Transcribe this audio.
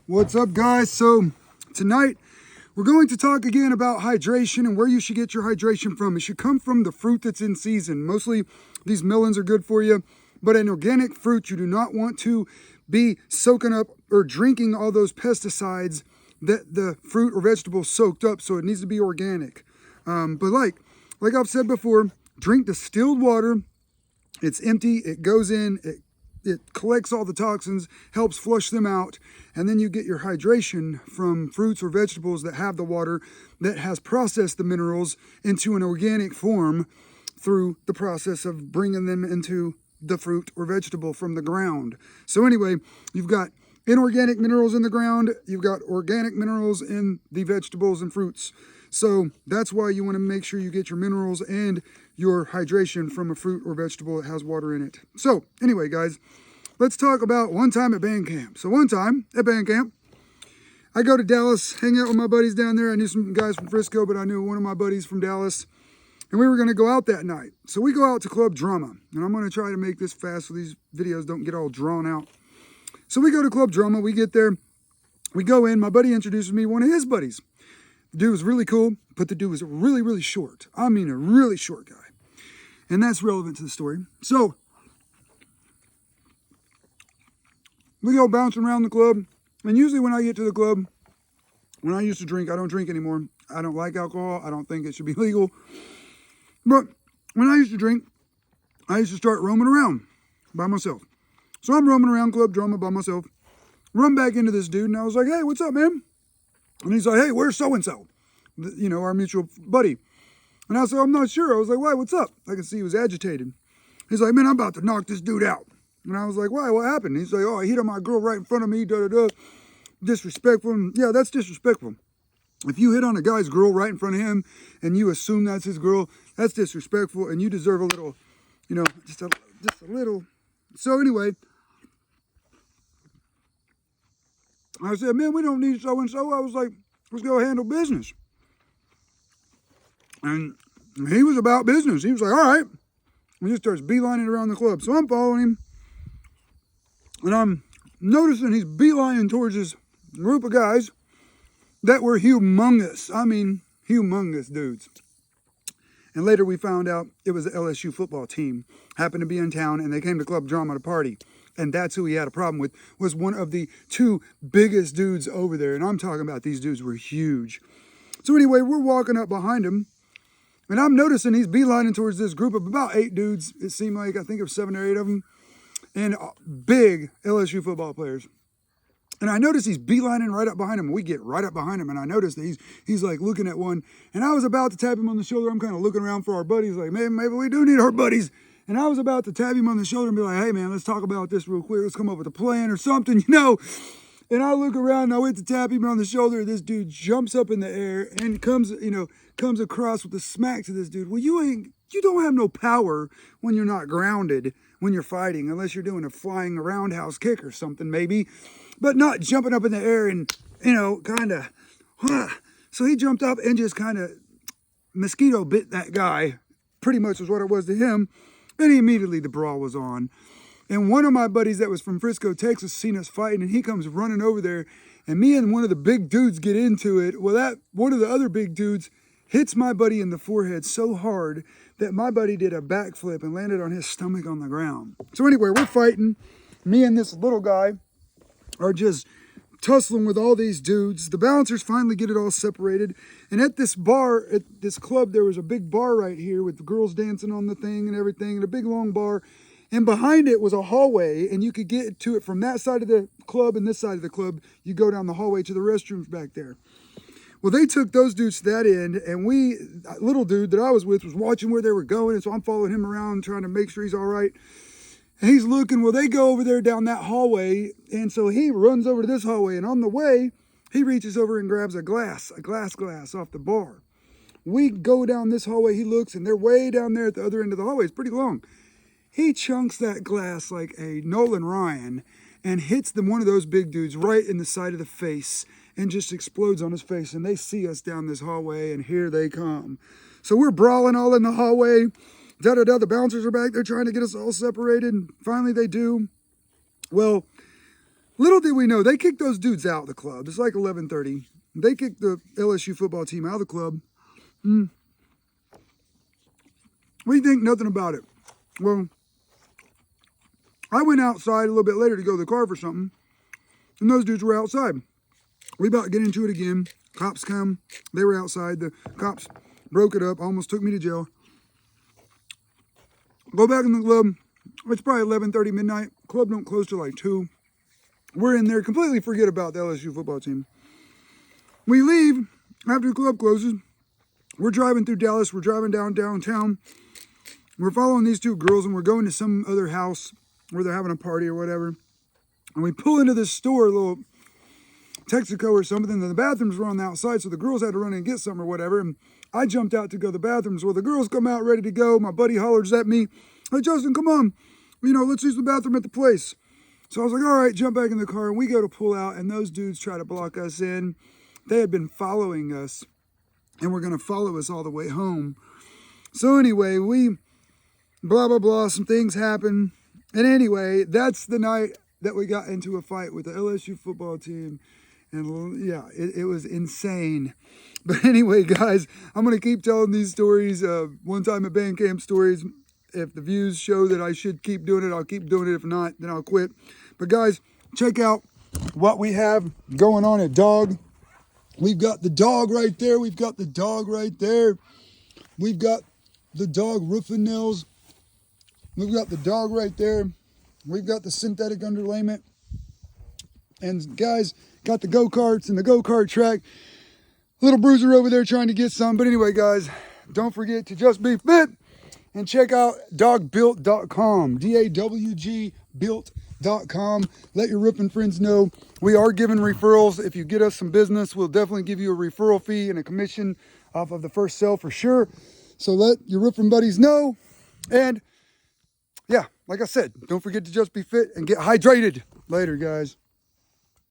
What's up, guys? So tonight we're going to talk again about hydration and where you should get your hydration from. It should come from the fruit that's in season. Mostly these melons are good for you, but an organic fruit, you do not want to be soaking up or drinking all those pesticides that the fruit or vegetable soaked up, so it needs to be organic. But like I've said before, drink distilled water. It's empty, it goes in, it collects all the toxins, helps flush them out, and then you get your hydration from fruits or vegetables that have the water that has processed the minerals into an organic form through the process of bringing them into the fruit or vegetable from the ground. So anyway, you've got inorganic minerals in the ground, you've got organic minerals in the vegetables and fruits. So that's why you want to make sure you get your minerals and your hydration from a fruit or vegetable that has water in it. So anyway, guys, let's talk about one time at BandCamp. So one time at BandCamp, I go to Dallas, hang out with my buddies down there. I knew some guys from Frisco, but I knew one of my buddies from Dallas. And we were going to go out that night. So we go out to Club Drama. And I'm going to try to make this fast so these videos don't get all drawn out. So we go to Club Drama. We get there. We go in. My buddy introduces me to one of his buddies. The dude was really cool, but the dude was really, really short. I mean, a really short guy. And that's relevant to the story. So we go bouncing around the club. And usually when I get to the club, when I used to drink, I don't drink anymore. I don't like alcohol. I don't think it should be legal. But when I used to drink, I used to start roaming around by myself. So I'm roaming around Club Drama by myself. Run back into this dude, and I was like, hey, what's up, man? And he's like, hey, where's so-and-so? You know, our mutual buddy. And I said, I'm not sure. I was like, why, what's up? I could see he was agitated. He's like, man, I'm about to knock this dude out. And I was like, why, what happened? He's like, oh, he hit on my girl right in front of me, da-da-da. Disrespectful. And yeah, that's disrespectful. If you hit on a guy's girl right in front of him and you assume that's his girl, that's disrespectful, and you deserve a little, you know, just a little. So anyway, I said, man, we don't need so-and-so. I was like, let's go handle business. And he was about business. He was like, all right. And he starts beelining around the club. So I'm following him. And I'm noticing he's beelining towards this group of guys that were humongous. I mean, humongous dudes. And later we found out it was the LSU football team. Happened to be in town, and they came to Club Drama to party. And that's who he had a problem with, was one of the two biggest dudes over there. And I'm talking about these dudes were huge. So anyway, we're walking up behind him. And I'm noticing he's beelining towards this group of about 8 dudes. It seemed like, I think it was 7 or 8 of them. And big LSU football players. And I noticed he's beelining right up behind him. We get right up behind him, and I noticed that he's like looking at one. And I was about to tap him on the shoulder. I'm kind of looking around for our buddies, like, man, maybe we do need our buddies. And I was about to tap him on the shoulder and be like, hey, man, let's talk about this real quick. Let's come up with a plan or something, you know. And I look around, and I went to tap him on the shoulder. This dude jumps up in the air and comes across with a smack to this dude. Well, you don't have no power when you're not grounded, when you're fighting, unless you're doing a flying roundhouse kick or something, maybe. But not jumping up in the air and, kind of, So he jumped up and just kind of mosquito bit that guy. Pretty much was what it was to him. And immediately the brawl was on. And one of my buddies that was from Frisco, Texas, seen us fighting, and he comes running over there. And me and one of the big dudes get into it. Well, one of the other big dudes hits my buddy in the forehead so hard that my buddy did a backflip and landed on his stomach on the ground. So anyway, we're fighting. Me and this little guy are just tussling with all these dudes. The bouncers finally get it all separated. And at this bar, at this club, there was a big bar right here with the girls dancing on the thing and everything, and a big long bar. And behind it was a hallway, and you could get to it from that side of the club and this side of the club. You go down the hallway to the restrooms back there. Well, they took those dudes to that end, and little dude that I was with was watching where they were going, and so I'm following him around trying to make sure he's all right. And he's looking. Well, they go over there down that hallway, and so he runs over to this hallway, and on the way, he reaches over and grabs a glass off the bar. We go down this hallway, he looks, and they're way down there at the other end of the hallway. It's pretty long. He chunks that glass like a Nolan Ryan and hits one of those big dudes right in the side of the face and just explodes on his face. And they see us down this hallway, and here they come. So we're brawling all in the hallway. Da-da-da, the bouncers are back there trying to get us all separated, and finally they do. Well, Little did we know, they kicked those dudes out of the club. It's like 11:30. They kicked the LSU football team out of the club. We think nothing about it. Well, I went outside a little bit later to go to the car for something, and those dudes were outside. We about to get into it again. Cops come. They were outside. The cops broke it up, almost took me to jail. Go back in the club. It's probably 11:30 midnight. Club don't close till like 2. We're in there, completely forget about the LSU football team. We leave after the club closes. We're driving through Dallas. We're driving downtown. We're following these 2 girls, and we're going to some other house where they're having a party or whatever. And we pull into this store, a little Texaco or something, and the bathrooms were on the outside, so the girls had to run and get some or whatever. And I jumped out to go to the bathrooms. Well, the girls come out ready to go. My buddy hollers at me, "Hey, Justin, come on. Let's use the bathroom at the place." So I was like, all right, jump back in the car, and we go to pull out, and those dudes try to block us in. They had been following us, and were going to follow us all the way home. So anyway, we blah, blah, blah, some things happen. And anyway, that's the night that we got into a fight with the LSU football team. And yeah, it was insane. But anyway, guys, I'm going to keep telling these stories. One time at BandCamp stories. If the views show that I should keep doing it, I'll keep doing it. If not, then I'll quit. But guys, check out what we have going on at Dog. We've got the dog right there. We've got the dog right there. We've got the dog roofing nails. We've got the dog right there. We've got the synthetic underlayment. And guys, got the go-karts and the go-kart track. Little bruiser over there trying to get some. But anyway, guys, don't forget to just be fit. And check out dawgbuilt.com, DAWG built.com. Let your roofing friends know we are giving referrals. If you get us some business, we'll definitely give you a referral fee and a commission off of the first sale for sure. So let your roofing buddies know. And yeah, like I said, don't forget to just be fit and get hydrated. Later, guys.